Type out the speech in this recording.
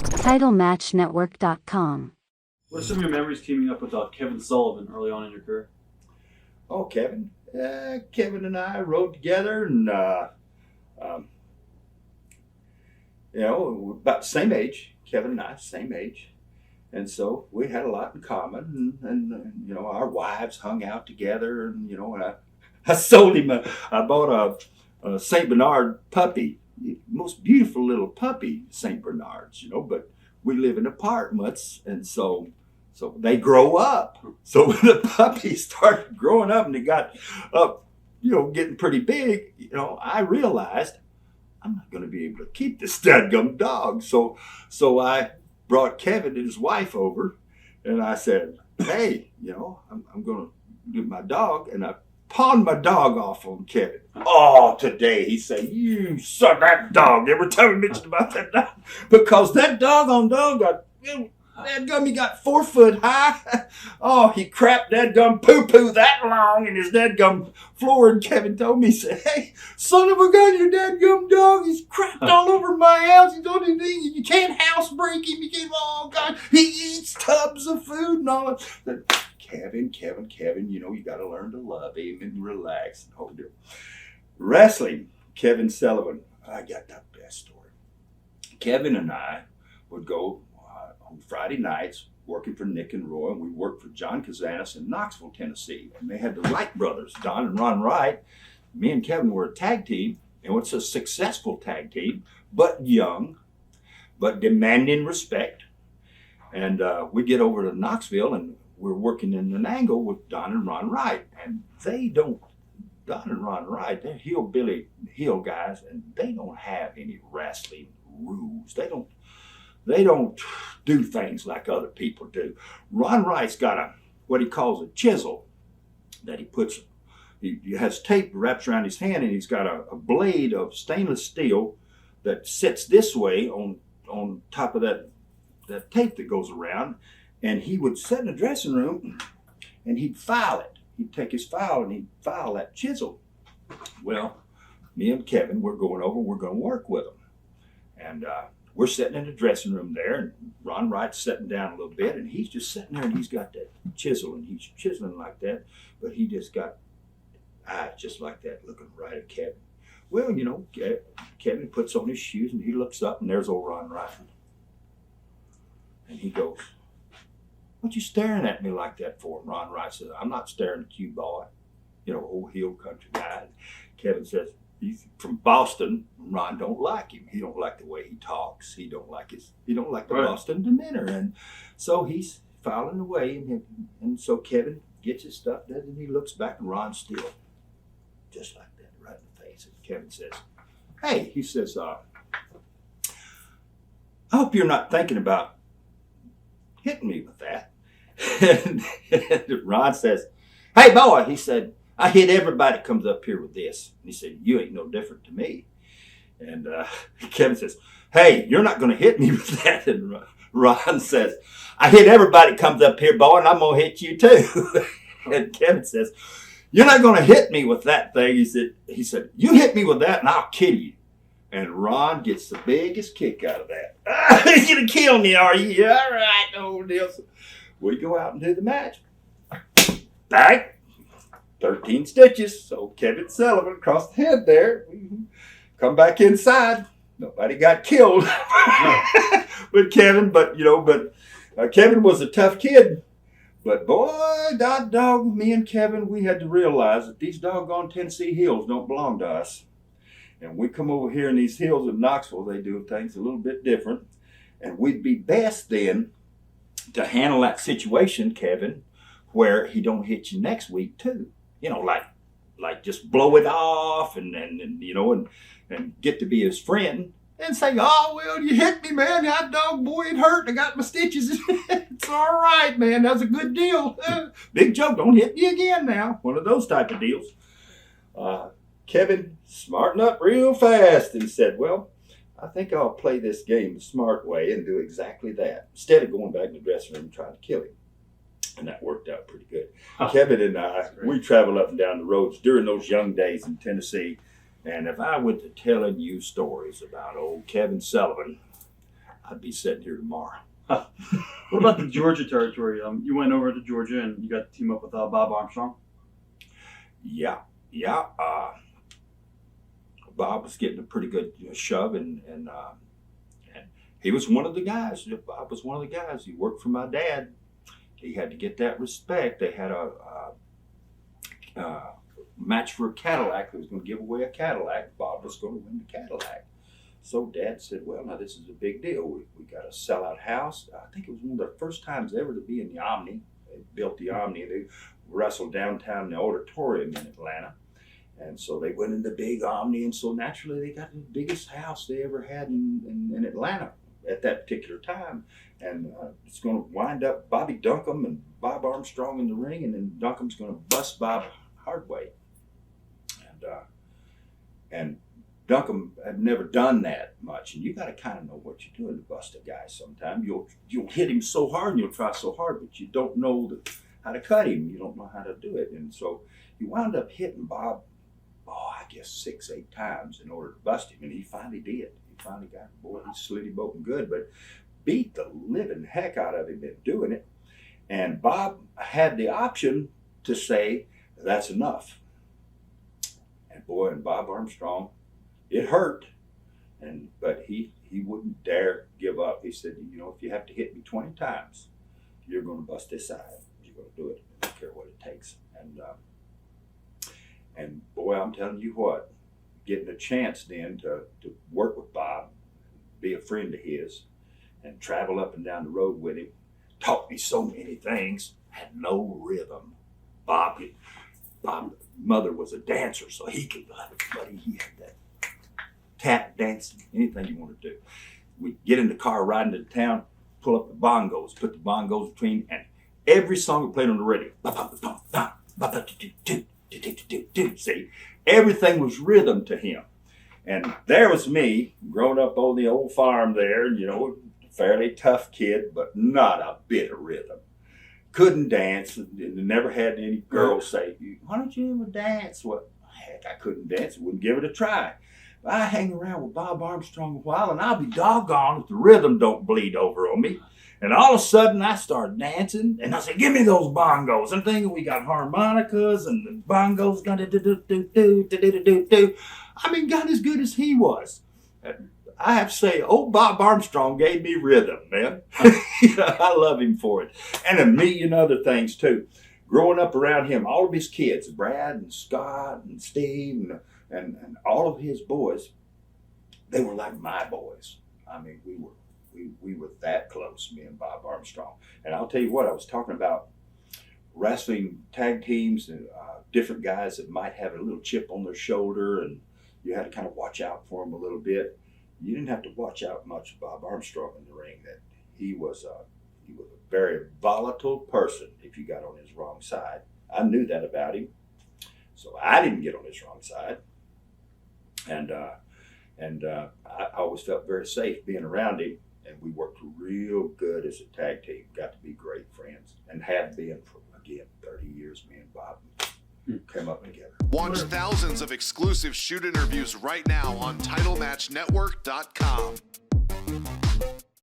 TitleMatchNetwork.com. What are some of your memories teaming up with Kevin Sullivan early on in your career? Oh, Kevin. Kevin and I rode together, and we're about the same age. Kevin and I, same age, and so we had a lot in common. And our wives hung out together. And I sold him. I bought a Saint Bernard puppy, most beautiful little puppy, Saint Bernards. But we live in apartments, and so they grow up. So when the puppies started growing up and they got up, getting pretty big, I realized I'm not going to be able to keep this dadgum dog. So I brought Kevin and his wife over, and I said, hey, I'm going to do my dog. And I pawned my dog off on Kevin. Oh, today he said, you son of that dog. Every time we mentioned about that dog, because that doggone dog got... Dadgum, he got 4 foot high. Oh, he crapped dadgum poo-poo that long in his dadgum floor. And Kevin told me, he said, hey, son of a gun, your dadgum dog, he's crapped all over my house. He's on anything. You can't housebreak him. You can't, oh, God, he eats tubs of food and all that. Kevin, you got to learn to love him and relax and hold him. Wrestling, Kevin Sullivan. I got the best story. Kevin and I would go on Friday nights working for Nick and Roy, and we worked for John Kazanis in Knoxville, Tennessee. And they had the Wright brothers, Don and Ron Wright. Me and Kevin were a tag team, and it's a successful tag team, but young, but demanding respect. And we get over to Knoxville, and we're working in an angle with Don and Ron Wright. And Don and Ron Wright, they're hillbilly hill guys, and they don't have any wrestling rules. They don't do things like other people do. Ron Wright's got what he calls a chisel that he has tape wraps around his hand, and he's got a blade of stainless steel that sits this way on top of that tape that goes around. And he would sit in the dressing room and he'd file it. He'd take his file and he'd file that chisel. Well, me and Kevin, we're going to work with him. And we're sitting in the dressing room there, and Ron Wright's sitting down a little bit, and he's just sitting there, and he's got that chisel, and he's chiseling like that, but he just got eyes just like that, looking right at Kevin. Well, Kevin puts on his shoes, and he looks up, and there's old Ron Wright. And he goes, what you staring at me like that for? And Ron Wright says, I'm not staring at you, boy. Old hill country guy. And Kevin says, he's from Boston. Ron don't like him. He don't like the way he talks. He don't like the right. Boston demeanor. And so he's filing away, and so Kevin gets his stuff done, and he looks back, and Ron's still just like that, right in the face. And Kevin says, hey, he says, I hope you're not thinking about hitting me with that. And Ron says, hey, boy, he said, I hit everybody that comes up here with this. And he said, you ain't no different to me. And Kevin says, hey, you're not going to hit me with that. And Ron says, I hit everybody that comes up here, boy, and I'm going to hit you too. And Kevin says, you're not going to hit me with that thing. He said, you hit me with that and I'll kill you. And Ron gets the biggest kick out of that. You're going to kill me, are you? Yeah, all right, old deal. So we go out and do the match. Bang. 13 stitches. So Kevin Sullivan across the head there. Come back inside. Nobody got killed. But Kevin was a tough kid. But boy, me and Kevin, we had to realize that these doggone Tennessee hills don't belong to us. And we come over here in these hills of Knoxville, they do things a little bit different. And we'd be best then to handle that situation, Kevin, where he don't hit you next week too. Like just blow it off and get to be his friend and say, oh, well, you hit me, man. That dog, boy, it hurt. I got my stitches. It's all right, man. That was a good deal. Big joke. Don't hit me again now. One of those type of deals. Kevin smartened up real fast and said, well, I think I'll play this game the smart way and do exactly that instead of going back in the dressing room and trying to kill him. And that worked out pretty good. Kevin and I, we traveled up and down the roads during those young days in And if I went to telling you stories about old Kevin Sullivan, I'd be sitting here tomorrow. What about the Georgia territory? You went over to Georgia and you got to team up with Bob Armstrong. Yeah. Bob was getting a pretty good shove, and he was one of the guys. Bob was one of the guys. He worked for my dad. He had to get that respect. They had a match for a Cadillac. They was going to give away a Cadillac. Bob was going to win the Cadillac. So Dad said, well, now this is a big deal. We got a sellout house. I think it was one of the first times ever to be in the Omni. They built the Omni. They wrestled downtown in the auditorium in Atlanta. And so they went in the big Omni, and so naturally they got the biggest house they ever had in Atlanta at that particular time. And it's going to wind up Bobby Duncombe and Bob Armstrong in the ring, and then Duncombe's going to bust Bob hard way. And Duncombe had never done that much, and you got to kind of know what you're doing to bust a guy sometimes. You'll hit him so hard, and you'll try so hard, but you don't know how to cut him. You don't know how to do it. And so you wound up hitting Bob, I guess 6-8 times in order to bust him, and he finally did. He finally got the boy. He slid him open good, but beat the living heck out of him in doing it. And Bob had the option to say, that's enough. And Bob Armstrong, it hurt, but he wouldn't dare give up. He said, if you have to hit me 20 times, you're going to bust this out. You're going to do it. I don't care what it takes. And boy, I'm telling you what, getting a chance then to work with Bob, be a friend of his, and travel up and down the road with him, taught me so many things. Had no rhythm. Bob's mother was a dancer, so he had that tap dancing, anything you want to do. We get in the car riding to town, pull up the bongos, put the bongos between, and every song we played on the radio. See, everything was rhythm to him. And there was me, growing up on the old farm there, fairly tough kid, but not a bit of rhythm. Couldn't dance, and never had any girls say, why don't you ever dance? Well, heck, I couldn't dance, wouldn't give it a try. I hang around with Bob Armstrong a while, and I'll be doggone if the rhythm don't bleed over on me. And all of a sudden, I start dancing, and I say, give me those bongos. I'm thinking we got harmonicas, and the bongos got do-do-do-do-do-do-do-do. I mean, got as good as he was. I have to say, old Bob Armstrong gave me rhythm, man. I love him for it. And a million other things, too. Growing up around him, all of his kids, Brad and Scott and Steve and all of his boys, they were like my boys. I mean, we were that close, me and Bob Armstrong. And I'll tell you what, I was talking about wrestling tag teams and different guys that might have a little chip on their shoulder, and you had to kind of watch out for them a little bit. You didn't have to watch out much of Bob Armstrong in the ring. That he was a very volatile person if you got on his wrong side. I knew that about him, so I didn't get on his wrong side. And I always felt very safe being around him. And we worked real good as a tag team. Got to be great friends, and have been for, again, 30 years. Me and Bob came up together. Watch thousands of exclusive shoot interviews right now on TitleMatchNetwork.com.